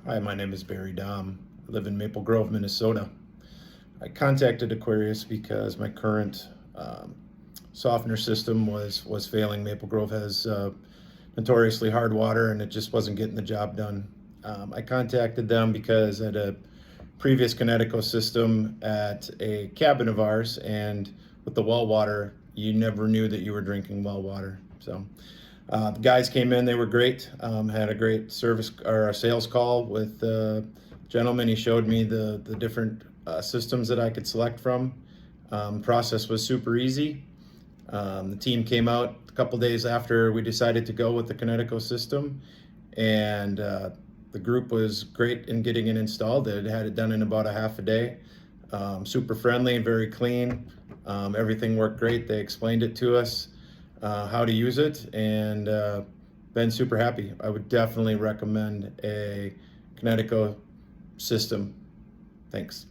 Hi, my name is Barry Dom. I live in Maple Grove, Minnesota. I contacted Aquarius because my current softener system was failing. Maple Grove has notoriously hard water and it just wasn't getting the job done. I contacted them because I had a previous Kinetico system at a cabin of ours, and with the well water, you never knew that you were drinking well water. So the guys came in, they were great. Had a great service or a sales call with the gentleman. He showed me the different systems that I could select from. Process was super easy. The team came out a couple days after we decided to go with the Kinetico system, and the group was great in getting it installed. It had it done in about a half a day. Super friendly and very clean. Everything worked great. They explained it to us, how to use it, and been super happy. I would definitely recommend a Kinetico system. Thanks.